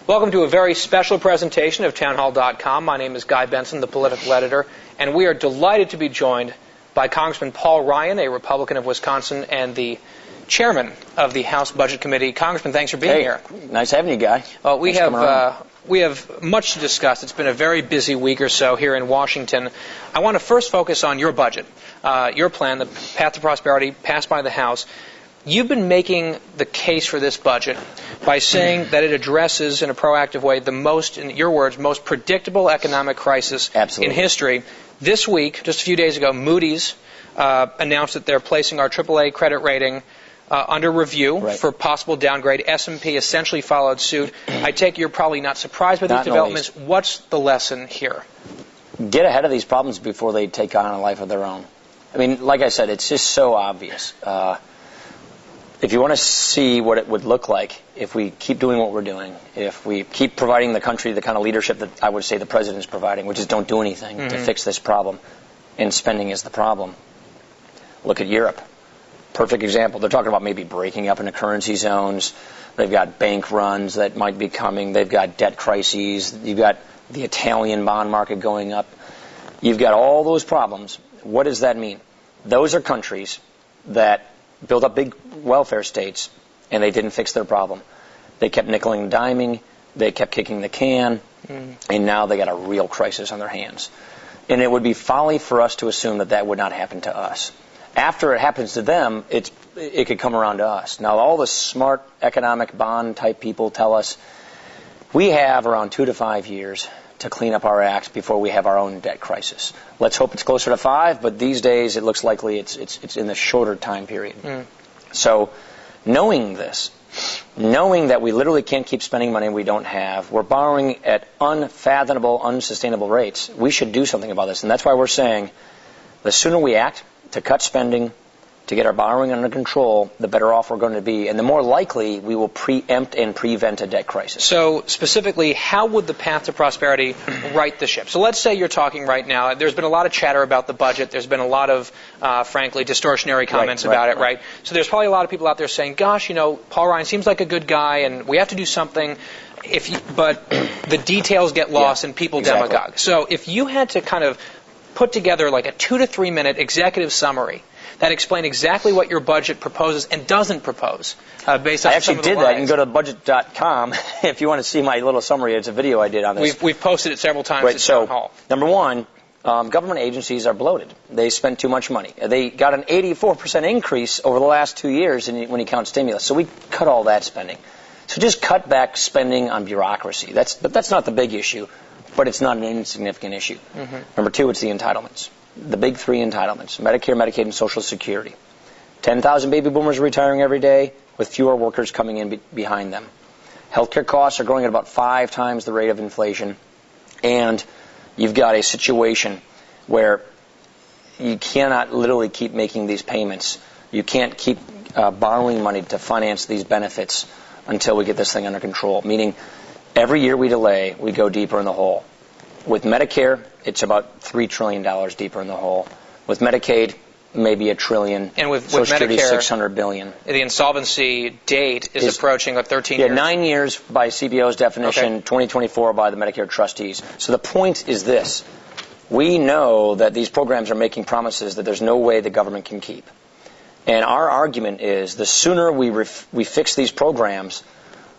Welcome to a very special presentation of townhall.com. My name is Guy Benson, the political editor, and we are delighted to be joined by Congressman Paul Ryan, a Republican of Wisconsin, and the chairman of the House Budget Committee. Congressman, thanks for being here. Nice having you, Guy. We have much to discuss. It's been a very busy week or so here in Washington. I want to first focus on your budget, your plan, the Path to Prosperity, passed by the House. You've been making the case for this budget by saying that it addresses in a proactive way the most, in your words, most predictable economic crisis in history. This week, just a few days ago, Moody's announced that they're placing our AAA credit rating under review for possible downgrade. S&P essentially followed suit. I take it you're probably not surprised by these developments. What's the lesson here? Get ahead of these problems before they take on a life of their own. I mean, like I said, it's just so obvious. If you want to see what it would look like if we keep doing what we're doing, if we keep providing the country the kind of leadership that I would say the president is providing, which is don't do anything to fix this problem, and spending is the problem. Look at Europe. Perfect example. They're talking about maybe breaking up into currency zones. They've got bank runs that might be coming. They've got debt crises. You've got the Italian bond market going up. You've got all those problems. What does that mean? Those are countries that built up big welfare states, and they didn't fix their problem. They kept nickeling and diming, they kept kicking the can, and now they got a real crisis on their hands. And it would be folly for us to assume that that would not happen to us. After it happens to them, it could come around to us. Now, all the smart economic bond-type people tell us we have around 2 to 5 years to clean up our act before we have our own debt crisis. Let's hope it's closer to 5, but these days it looks likely it's in the shorter time period. So knowing this, knowing that we literally can't keep spending money we don't have, we're borrowing at unfathomable, unsustainable rates, we should do something about this. And that's why we're saying the sooner we act to cut spending, to get our borrowing under control, the better off we're going to be, and the more likely we will preempt and prevent a debt crisis. So specifically, how would the Path to Prosperity right the ship? So let's say you're talking right now. There's been a lot of chatter about the budget. There's been a lot of, frankly, distortionary comments about it, right? So there's probably a lot of people out there saying, gosh, you know, Paul Ryan seems like a good guy, and we have to do something. But the details get lost and people demagogue. So if you had to kind of put together like a 2 to 3 minute executive summary that explain exactly what your budget proposes and doesn't propose based on some of the lines. I actually did that. You can go to budget.com if you want to see my little summary. It's a video I did on this. We've posted it several times at Town Hall. Number one, government agencies are bloated. They spend too much money. They got an 84% increase over the last 2 years when you count stimulus. So we cut all that spending. So just cut back spending on bureaucracy. That's not the big issue, but it's not an insignificant issue. Number two, it's the entitlements. The big 3 entitlements: Medicare, Medicaid, and Social Security. 10,000 baby boomers are retiring every day with fewer workers coming in behind them. Healthcare costs are growing at about 5 times the rate of inflation. And you've got a situation where you cannot literally keep making these payments. You can't keep borrowing money to finance these benefits until we get this thing under control. Meaning, every year we delay, we go deeper in the hole. With Medicare, it's about $3 trillion deeper in the hole. With Medicaid, maybe $1 trillion. And with Social Security, Medicare, $600 billion. The insolvency date is approaching 13 years. 9 years by CBO's definition, 2024 by the Medicare trustees. So the point is this. We know that these programs are making promises that there's no way the government can keep. And our argument is the sooner we fix these programs,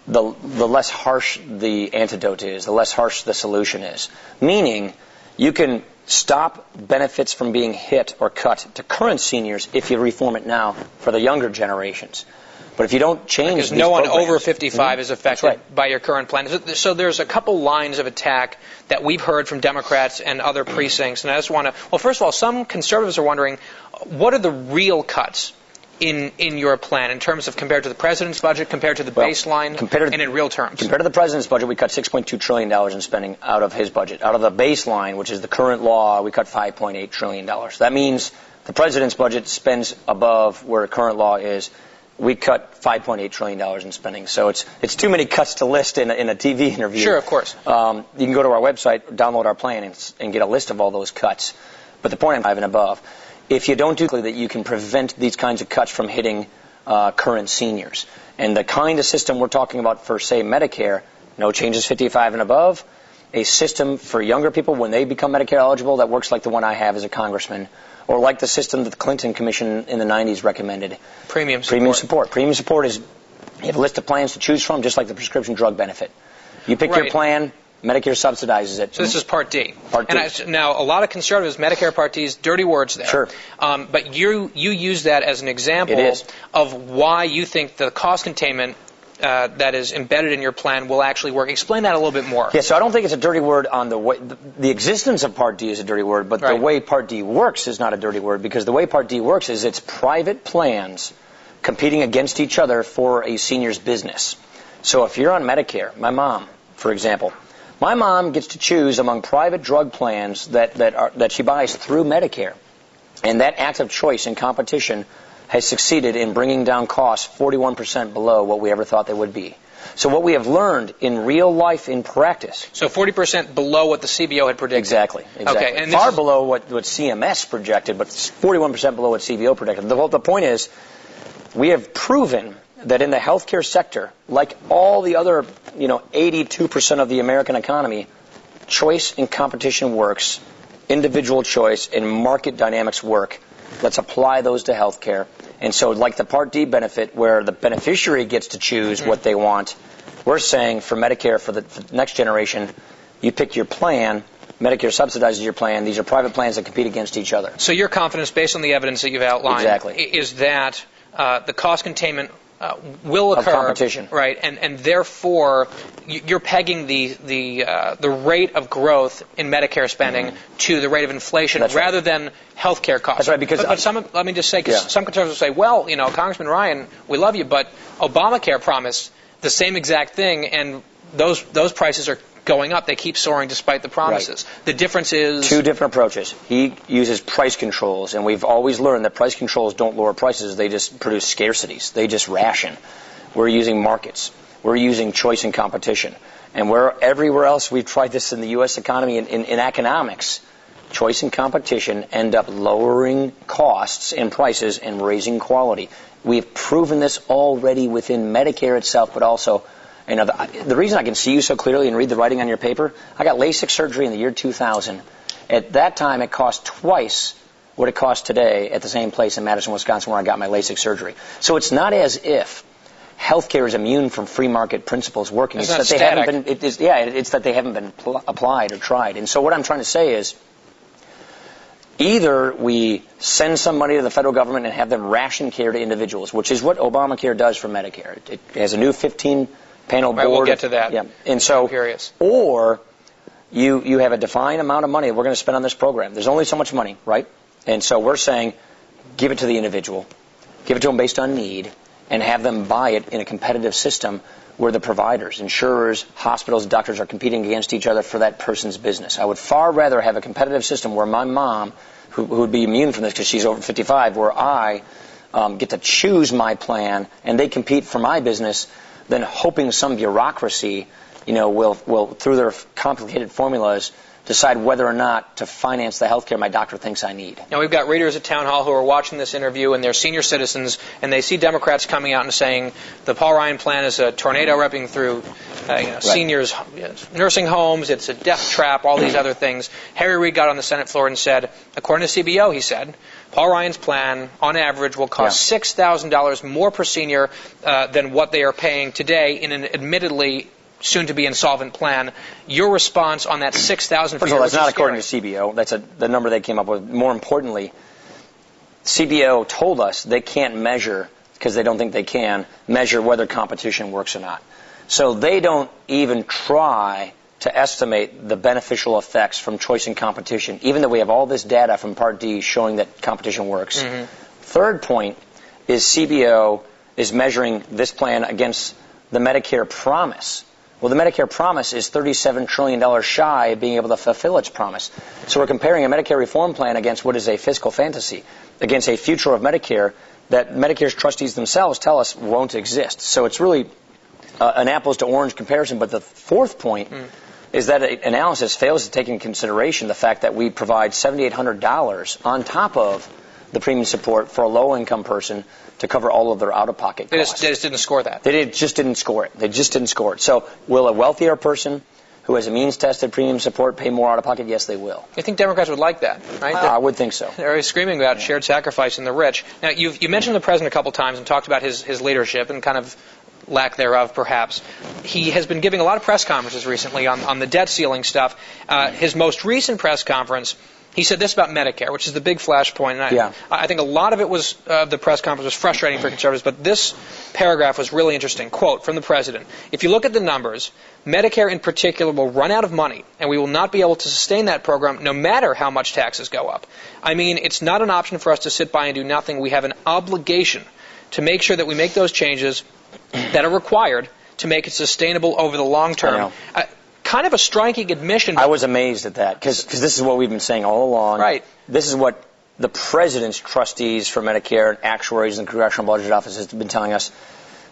the less harsh the antidote is, the less harsh the solution is. Meaning, you can stop benefits from being hit or cut to current seniors if you reform it now for the younger generations. But if you don't change because these no one programs, over 55 is affected by your current plan. So there's a couple lines of attack that we've heard from Democrats and other precincts. And I just want to, well, first of all, some conservatives are wondering, what are the real cuts in your plan in terms of compared to the president's budget, compared to the baseline, and in real terms? Compared to the president's budget, we cut $6.2 trillion in spending out of his budget. Out of the baseline, which is the current law, we cut $5.8 trillion. That means the president's budget spends above where the current law is. We cut $5.8 trillion in spending. So it's too many cuts to list in a TV interview. Sure, of course. You can go to our website, download our plan, and get a list of all those cuts. But the point I'm 5 and above. If you don't do that, you can prevent these kinds of cuts from hitting current seniors. And the kind of system we're talking about for, say, Medicare no changes 55 and above, a system for younger people when they become Medicare eligible that works like the one I have as a congressman, or like the system that the Clinton Commission in the 90s recommended. Premium support. Premium support is, you have a list of plans to choose from, just like the prescription drug benefit. You pick your plan, Medicare subsidizes it. So this is Part D. Part D. Now, a lot of conservatives, Medicare Part D's dirty words there. Sure. But you use that as an example of why you think the cost containment that is embedded in your plan will actually work. Explain that a little bit more. Yeah, so I don't think it's a dirty word on the way. The existence of Part D is a dirty word, but the way Part D works is not a dirty word, because the way Part D works is it's private plans competing against each other for a senior's business. So if you're on Medicare, my mom, for example, my mom gets to choose among private drug plans that she buys through Medicare. And that act of choice and competition has succeeded in bringing down costs 41% below what we ever thought they would be. So what we have learned in real life, in practice. So 40% below what the CBO had predicted. Exactly. Okay, and far below what CMS projected, but 41% below what CBO projected. The point is, we have proven that in the healthcare sector, like all the other, 82% of the American economy, choice and competition works, individual choice and market dynamics work. Let's apply those to healthcare. And so like the Part D benefit, where the beneficiary gets to choose what they want, we're saying for Medicare, for the next generation, you pick your plan, Medicare subsidizes your plan. These are private plans that compete against each other. So your confidence, based on the evidence that you've outlined, is that the cost containment will occur, of competition, right? And therefore, you're pegging the rate of growth in Medicare spending to the rate of inflation rather than healthcare costs. That's right. Because but let me just say, because some conservatives will say, well, Congressman Ryan, we love you, but Obamacare promised the same exact thing, and those prices are going up. They keep soaring despite the promises. The difference is... Two different approaches. He uses price controls, and we've always learned that price controls don't lower prices. They just produce scarcities. They just ration. We're using markets. We're using choice and competition. And everywhere else we've tried this in the U.S. economy, in economics, choice and competition end up lowering costs and prices and raising quality. We've proven this already within Medicare itself, but also... the reason I can see you so clearly and read the writing on your paper, I got LASIK surgery in the year 2000. At that time, it cost twice what it costs today at the same place in Madison, Wisconsin, where I got my LASIK surgery. So it's not as if healthcare is immune from free market principles working. It's that they haven't been. It's that they haven't been applied or tried. And so what I'm trying to say is, either we send some money to the federal government and have them ration care to individuals, which is what Obamacare does for Medicare. It has a new 15-panel board. We'll get to that. Yeah. And so, I'm curious. Or you have a defined amount of money we're going to spend on this program. There's only so much money, right? And so we're saying, give it to the individual, give it to them based on need, and have them buy it in a competitive system where the providers, insurers, hospitals, doctors are competing against each other for that person's business. I would far rather have a competitive system where my mom, who would be immune from this because she's over 55, where I get to choose my plan and they compete for my business, than hoping some bureaucracy, will through their complicated formulas decide whether or not to finance the health care my doctor thinks I need. Now, we've got readers at Town Hall who are watching this interview, and they're senior citizens, and they see Democrats coming out and saying the Paul Ryan plan is a tornado ripping through seniors' nursing homes, it's a death trap, all these other things. Harry Reid got on the Senate floor and said, according to CBO, he said, Paul Ryan's plan, on average, will cost $6,000 more per senior than what they are paying today in an admittedly soon-to-be insolvent plan. Your response on that $6,000 First of all, that's not according to CBO. That's the number they came up with. More importantly, CBO told us they can't measure, because they don't think they can, measure whether competition works or not. So they don't even try to estimate the beneficial effects from choice and competition, even though we have all this data from Part D showing that competition works. Third point is CBO is measuring this plan against the Medicare promise. Well, the Medicare promise is $37 trillion shy of being able to fulfill its promise. So we're comparing a Medicare reform plan against what is a fiscal fantasy, against a future of Medicare that Medicare's trustees themselves tell us won't exist. So it's really an apples to orange comparison. But the fourth point is that analysis fails to take into consideration the fact that we provide $7,800 on top of the premium support for a low-income person to cover all of their out-of-pocket costs. They just didn't score that. Just didn't score it. They just didn't score it. So will a wealthier person who has a means-tested premium support pay more out-of-pocket? Yes, they will. I think Democrats would like that, right? I would think so. They're always screaming about shared sacrifice in the rich. Now, you mentioned the president a couple times and talked about his leadership and kind of lack thereof, perhaps. He has been giving a lot of press conferences recently on the debt ceiling stuff. His most recent press conference, he said this about Medicare, which is the big flashpoint. And I think a lot of it was, the press conference was frustrating for conservatives, but this paragraph was really interesting. Quote from the president: "If you look at the numbers, Medicare in particular will run out of money, and we will not be able to sustain that program no matter how much taxes go up. I mean, it's not an option for us to sit by and do nothing. We have an obligation to make sure that we make those changes that are required to make it sustainable over the long term." Kind of a striking admission. I was amazed at that, because this is what we've been saying all along. Right. This is what the president's trustees for Medicare and actuaries and Congressional Budget Office has been telling us.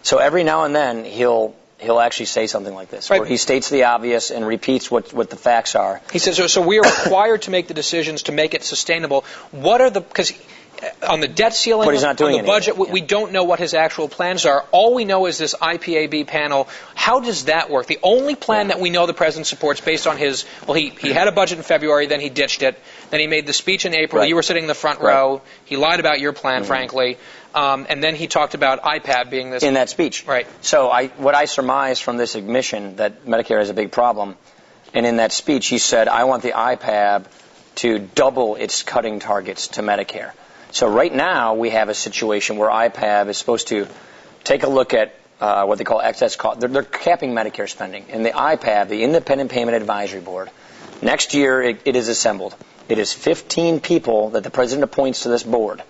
So every now and then he'll actually say something like this, right, where he states the obvious and repeats what the facts are. He says, so we are required to make the decisions to make it sustainable. What are the, because on the debt ceiling, but he's not doing on the budget, anything. we don't know what his actual plans are. All we know is this IPAB panel. How does that work? The only plan that we know the president supports based on his, well, he had a budget in February, then he ditched it. Then he made the speech in April. Right. You were sitting in the front row. He lied about your plan, frankly. And then he talked about IPAB being this. In that speech. Right. So what I surmise from this admission that Medicare is a big problem, and in that speech he said, I want the IPAB to double its cutting targets to Medicare. So right now we have a situation where IPAB is supposed to take a look at what they call excess cost. They're capping Medicare spending. And the IPAB, the Independent Payment Advisory Board, next year it is assembled. It is 15 people that the president appoints to this board.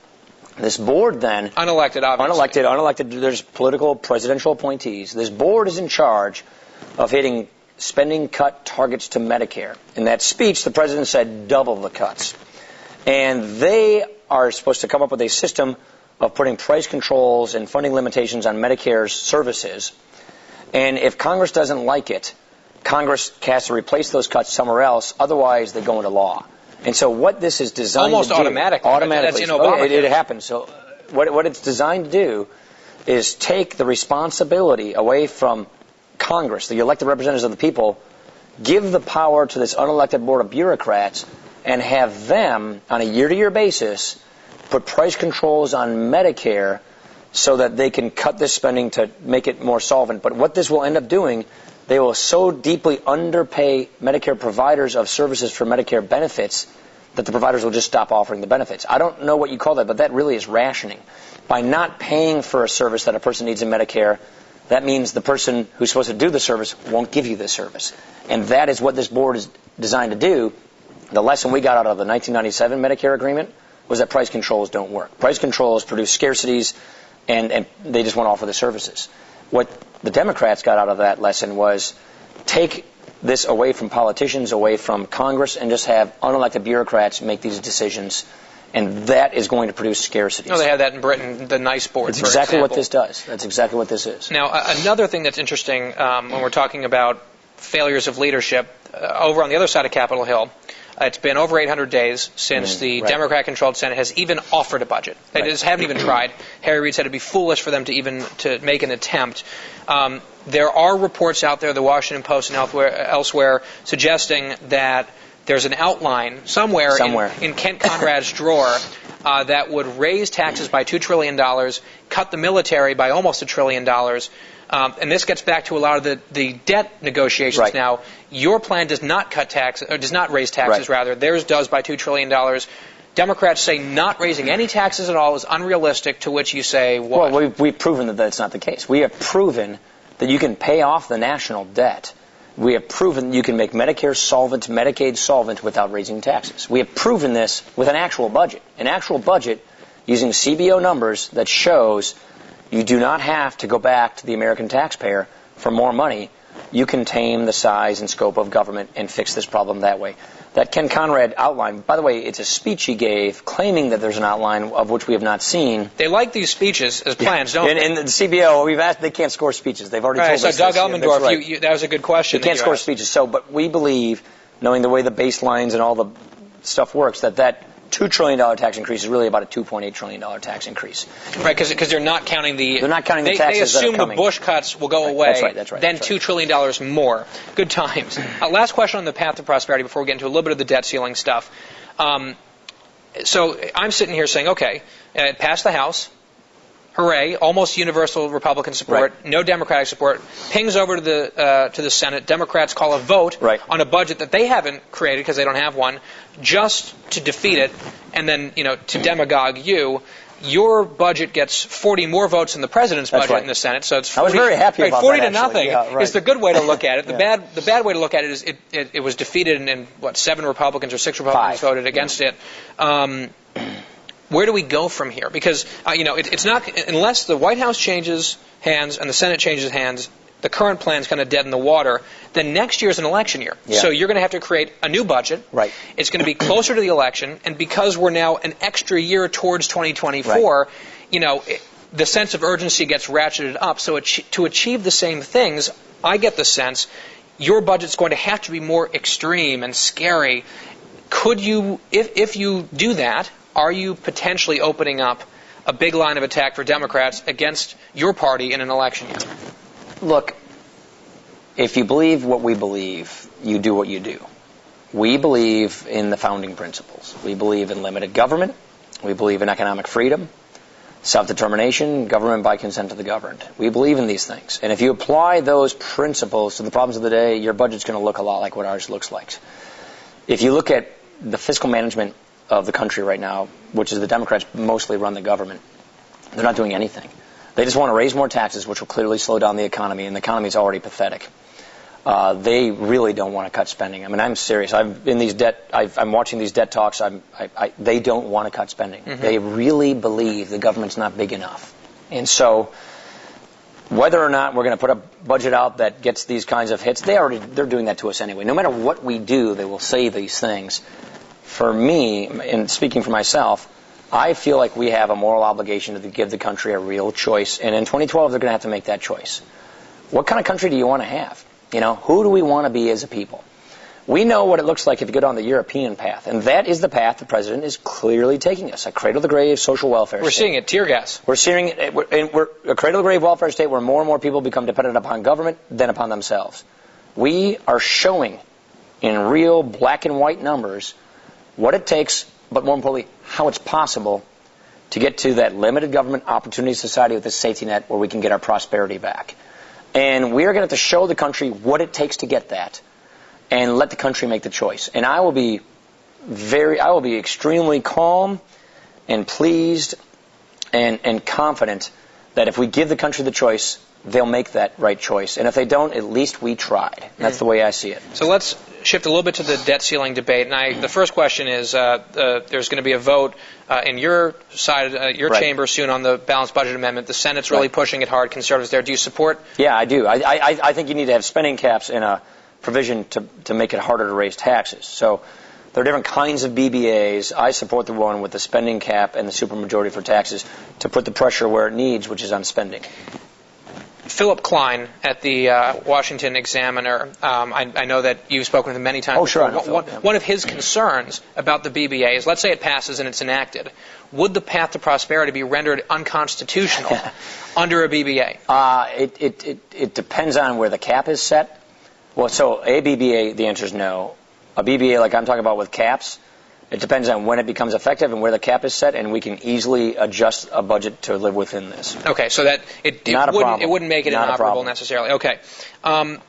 This board then... Unelected, obviously. Unelected. There's political presidential appointees. This board is in charge of hitting spending cut targets to Medicare. In that speech, the president said double the cuts. And they are supposed to come up with a system of putting price controls and funding limitations on Medicare's services. And if Congress doesn't like it, Congress has to replace those cuts somewhere else. Otherwise, they go into law. And so what this is designed almost to do... automatically. That's in Obamacare. It happens. So what it's designed to do is take the responsibility away from Congress, the elected representatives of the people, give the power to this unelected board of bureaucrats, and have them, on a year-to-year basis, put price controls on Medicare so that they can cut this spending to make it more solvent. But what this will end up doing, they will so deeply underpay Medicare providers of services for Medicare benefits that the providers will just stop offering the benefits. I don't know what you call that, but that really is rationing. By not paying for a service that a person needs in Medicare, that means the person who's supposed to do the service won't give you the service. And that is what this board is designed to do. The lesson we got out of the 1997 Medicare agreement was that price controls don't work. Price controls produce scarcities, and they just won't offer the services. What the Democrats got out of that lesson was take this away from politicians, away from Congress, and just have unelected bureaucrats make these decisions. And that is going to produce scarcities. No, they have that in Britain, the NICE board, That's exactly what this does. That's exactly what this is. Now, another thing that's interesting when we're talking about failures of leadership, over on the other side of Capitol Hill, it's been over 800 days since the Democrat-controlled Senate has even offered a budget. They just haven't even tried. Harry Reid said it'd be foolish for them to even to make an attempt. There are reports out there, the Washington Post and elsewhere, suggesting that there's an outline somewhere. In Kent Conrad's drawer that would raise taxes by $2 trillion, cut the military by almost $1 trillion. And this gets back to a lot of the debt negotiations now. Your plan does not cut taxes, or does not raise taxes, rather. Theirs does by $2 trillion. Democrats say not raising any taxes at all is unrealistic, to which you say what? Well, we've proven that that's not the case. We have proven that you can pay off the national debt. We have proven you can make Medicare solvent, Medicaid solvent without raising taxes. We have proven this with an actual budget. An actual budget using CBO numbers that shows you do not have to go back to the American taxpayer for more money. You can tame the size and scope of government and fix this problem that way. That Ken Conrad outline, by the way, it's a speech he gave claiming that there's an outline of which we have not seen. They like these speeches as plans, don't they? And the CBO, we've asked, they can't score speeches. They've already told us so Doug this. Elmendorf, that was a good question. They can't score speeches. So, but we believe, knowing the way the baselines and all the stuff works, that $2 trillion tax increase is really about a $2.8 trillion tax increase. Right, because they're not counting the... They're not counting the They taxes assume that are coming. the Bush cuts will go away, then $2 trillion more. Good times. Last question on the path to prosperity before we get into a little bit of the debt ceiling stuff. So I'm sitting here saying, okay, it passed the House. Hooray, almost universal Republican support, no Democratic support, pings over to the Senate, Democrats call a vote on a budget that they haven't created because they don't have one, just to defeat it, and then, to demagogue you. Your budget gets 40 more votes than the president's budget in the Senate, so it's 40, I was very happy about 40 that, to nothing is the good way to look at it. The bad way to look at it is it was defeated and 7 Republicans or 6 Republicans voted against it. Where do we go from here? Because it's not, unless the White House changes hands and the Senate changes hands, the current plan's kind of dead in the water. Then next year's an election year, so you're going to have to create a new budget. It's going to be closer to the election, and because we're now an extra year towards 2024, the sense of urgency gets ratcheted up. So to achieve the same things, I get the sense your budget's going to have to be more extreme and scary. Could you, if you do that? Are you potentially opening up a big line of attack for Democrats against your party in an election year? Look, if you believe what we believe, you do what you do. We believe in the founding principles. We believe in limited government. We believe in economic freedom, self-determination, government by consent of the governed. We believe in these things. And if you apply those principles to the problems of the day, your budget's going to look a lot like what ours looks like. If you look at the fiscal management of the country right now, which is the Democrats mostly run the government, they're not doing anything. They just want to raise more taxes, which will clearly slow down the economy, and the economy is already pathetic. They really don't want to cut spending. I mean, I'm serious. I'm watching these debt talks. They don't want to cut spending. They really believe the government's not big enough. And so, whether or not we're going to put a budget out that gets these kinds of hits, they're doing that to us anyway. No matter what we do, they will say these things. For me, and speaking for myself, I feel like we have a moral obligation to give the country a real choice. And in 2012, they're going to have to make that choice. What kind of country do you want to have? Who do we want to be as a people? We know what it looks like if you go down the European path. And that is the path the president is clearly taking us. A cradle-to-grave social welfare state. We're seeing it. Tear gas. We're seeing it. We're a cradle-to-grave welfare state where more and more people become dependent upon government than upon themselves. We are showing in real black and white numbers what it takes, but more importantly, how it's possible to get to that limited government opportunity society with a safety net where we can get our prosperity back. And we're going to have to show the country what it takes to get that and let the country make the choice. And I will be extremely calm and pleased and confident that if we give the country the choice, they'll make that right choice. And if they don't, at least we tried. That's the way I see it. So let's shift a little bit to the debt ceiling debate. And the first question is, there's going to be a vote in your side, your chamber soon on the balanced budget amendment. The Senate's really pushing it hard. Conservatives there. Do you support? Yeah, I do. I think you need to have spending caps and a provision to make it harder to raise taxes. So there are different kinds of BBAs. I support the one with the spending cap and the supermajority for taxes to put the pressure where it needs, which is on spending. Philip Klein at the Washington Examiner, I know that you've spoken with him many times. Oh, sure. One of his concerns about the BBA is, let's say it passes and it's enacted, would the path to prosperity be rendered unconstitutional under a BBA? It depends on where the cap is set. Well, so a BBA, the answer is no. A BBA, like I'm talking about with caps, it depends on when it becomes effective and where the cap is set, and we can easily adjust a budget to live within this. Okay, so that it wouldn't make it inoperable necessarily. Okay. On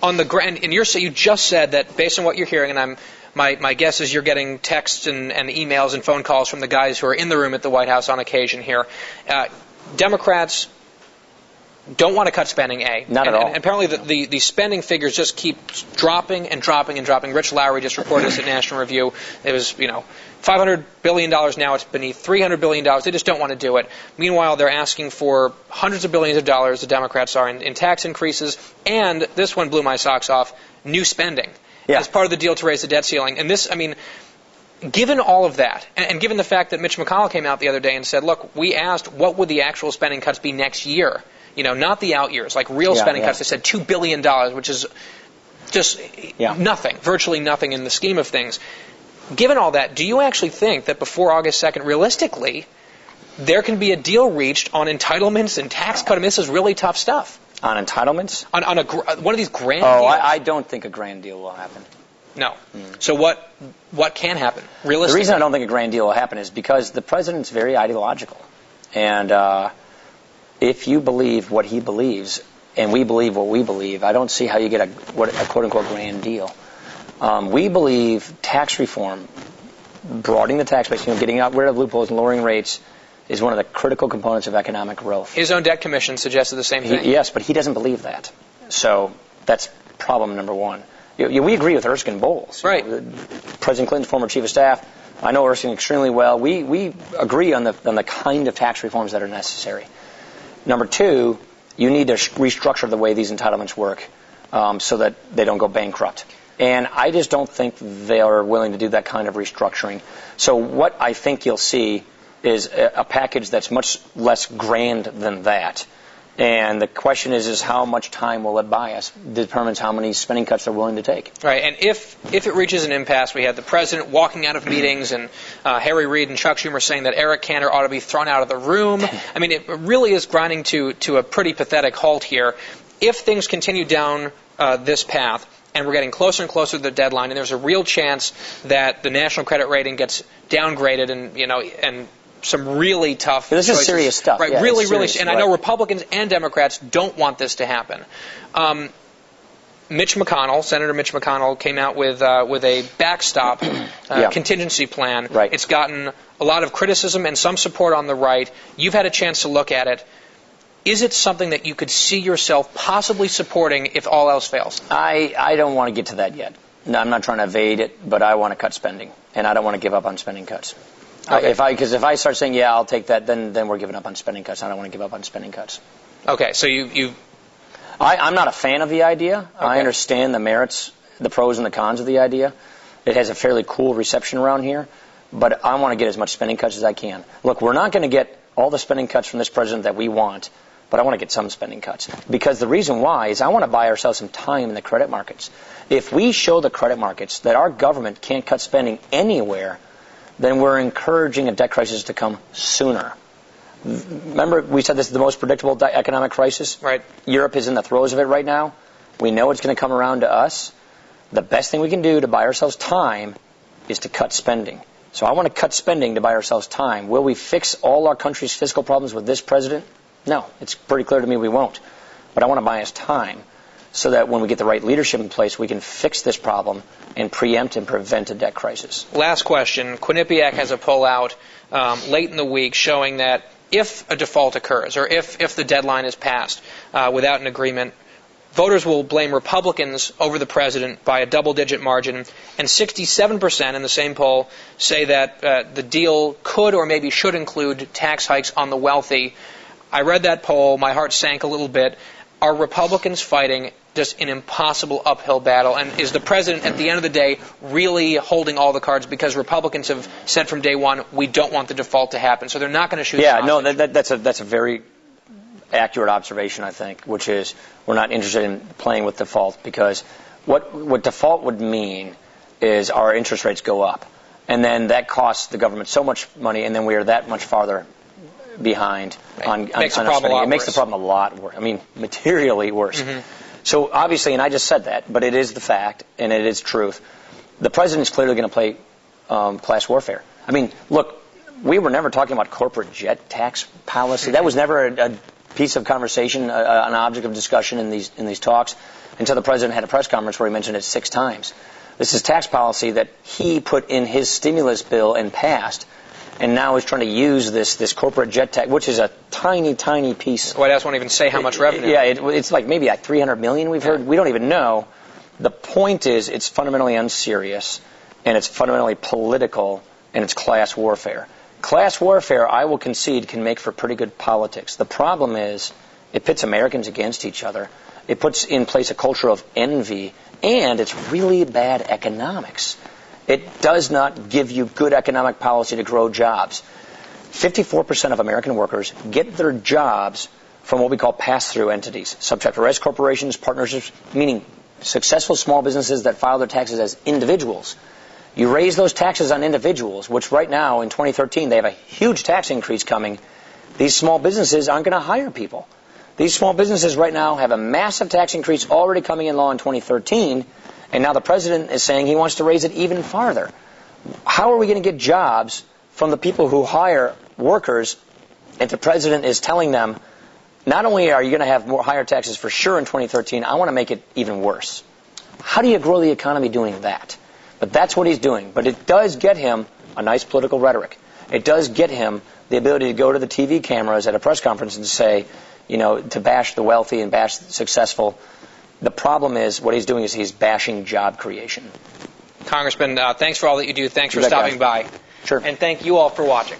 the and you just said that based on what you're hearing, and my guess is you're getting texts and emails and phone calls from the guys who are in the room at the White House on occasion here. Democrats don't want to cut spending, Not at all. And apparently the spending figures just keep dropping and dropping and dropping. Rich Lowry just reported this at National Review. It was, $500 billion now. It's beneath $300 billion. They just don't want to do it. Meanwhile, they're asking for hundreds of billions of dollars, the Democrats are, in tax increases. And this one blew my socks off, new spending. As part of the deal to raise the debt ceiling. And this, given all of that, and given the fact that Mitch McConnell came out the other day and said, look, we asked what would the actual spending cuts be next year, not the out years, like real spending cuts. They said $2 billion, which is just nothing, virtually nothing in the scheme of things. given all that, do you actually think that before August 2nd, realistically, there can be a deal reached on entitlements and tax cut? I mean, this is really tough stuff. On entitlements? On one of these grand deals? Oh, I don't think a grand deal will happen. No. So what can happen, realistically? The reason I don't think a grand deal will happen is because the president's very ideological. And if you believe what he believes, and we believe what we believe, I don't see how you get a quote-unquote grand deal. We believe tax reform, broadening the tax base, getting rid of loopholes and lowering rates, is one of the critical components of economic growth. His own debt commission suggested the same thing. Yes, but he doesn't believe that. So that's problem number one. We agree with Erskine Bowles. Right. President Clinton's former chief of staff. I know Erskine extremely well. We agree on the kind of tax reforms that are necessary. Number two, you need to restructure the way these entitlements work so that they don't go bankrupt. And I just don't think they are willing to do that kind of restructuring. So what I think you'll see is a package that's much less grand than that. And the question is how much time will it buy us determines how many spending cuts they're willing to take. Right, and if it reaches an impasse, we have the president walking out of meetings and Harry Reid and Chuck Schumer saying that Eric Cantor ought to be thrown out of the room. I mean, it really is grinding to a pretty pathetic halt here. If things continue down this path, and we're getting closer and closer to the deadline, and there's a real chance that the national credit rating gets downgraded and some really tough This choices. is serious stuff. Right, yeah, really, serious, and I know Republicans and Democrats don't want this to happen. Senator Mitch McConnell came out with a backstop contingency plan. Right. It's gotten a lot of criticism and some support on the right. You've had a chance to look at it. Is it something that you could see yourself possibly supporting if all else fails? I don't want to get to that yet. No, I'm not trying to evade it, but I want to cut spending, and I don't want to give up on spending cuts. Okay. Because if I start saying, yeah, I'll take that, then we're giving up on spending cuts. I don't want to give up on spending cuts. Okay, so I'm not a fan of the idea. Okay. I understand the merits, the pros and the cons of the idea. It has a fairly cool reception around here, but I want to get as much spending cuts as I can. Look, we're not going to get all the spending cuts from this president that we want, but I want to get some spending cuts. Because the reason why is I want to buy ourselves some time in the credit markets. If we show the credit markets that our government can't cut spending anywhere, then we're encouraging a debt crisis to come sooner. Remember, we said this is the most predictable economic crisis? Right. Europe is in the throes of it right now. We know it's going to come around to us. The best thing we can do to buy ourselves time is to cut spending. So I want to cut spending to buy ourselves time. Will we fix all our country's fiscal problems with this president? No. It's pretty clear to me we won't. But I want to buy us time so that when we get the right leadership in place, we can fix this problem and preempt and prevent a debt crisis. Last question. Quinnipiac has a poll out late in the week showing that if a default occurs or if the deadline is passed without an agreement, voters will blame Republicans over the president by a double-digit margin, and 67% in the same poll say that the deal could or maybe should include tax hikes on the wealthy. I read that poll. My heart sank a little bit. Are Republicans fighting just an impossible uphill battle? And is the president, at the end of the day, really holding all the cards? Because Republicans have said from day one, we don't want the default to happen. So they're not going to shoot Yeah, no, that's a very accurate observation, I think, which is we're not interested in playing with default, because what default would mean is our interest rates go up. And then that costs the government so much money, and then we are that much farther behind on spending. It makes the problem a lot worse. I mean, materially worse. Mm-hmm. So obviously, and I just said that, but it is the fact, and it is truth. The president is clearly going to play class warfare. I mean, look, we were never talking about corporate jet tax policy. That was never a piece of conversation, an object of discussion in these talks, until the president had a press conference where he mentioned it 6 times. This is tax policy that he put in his stimulus bill and passed, and now is trying to use this corporate jet tax, which is a tiny, tiny piece. The White House won't even say how much revenue. Yeah, it's like maybe like $300 million we've heard. We don't even know. The point is it's fundamentally unserious, and it's fundamentally political, and it's class warfare. Class warfare, I will concede, can make for pretty good politics. The problem is it pits Americans against each other. It puts in place a culture of envy, and it's really bad economics. It does not give you good economic policy to grow jobs. 54% of American workers get their jobs from what we call pass-through entities, subchapter S corporations, partnerships, meaning successful small businesses that file their taxes as individuals. You raise those taxes on individuals, which right now in 2013 they have a huge tax increase coming. These small businesses aren't going to hire people. These small businesses right now have a massive tax increase already coming in law in 2013, and now the president is saying he wants to raise it even farther. How are we going to get jobs from the people who hire workers if the president is telling them, not only are you going to have higher taxes for sure in 2013, I want to make it even worse? How do you grow the economy doing that? But that's what he's doing. But it does get him a nice political rhetoric. It does get him the ability to go to the TV cameras at a press conference and say, you know, to bash the wealthy and bash the successful. The problem is what he's doing is he's bashing job creation. Congressman, thanks for all that you do. Thanks for stopping by. Sure. And thank you all for watching.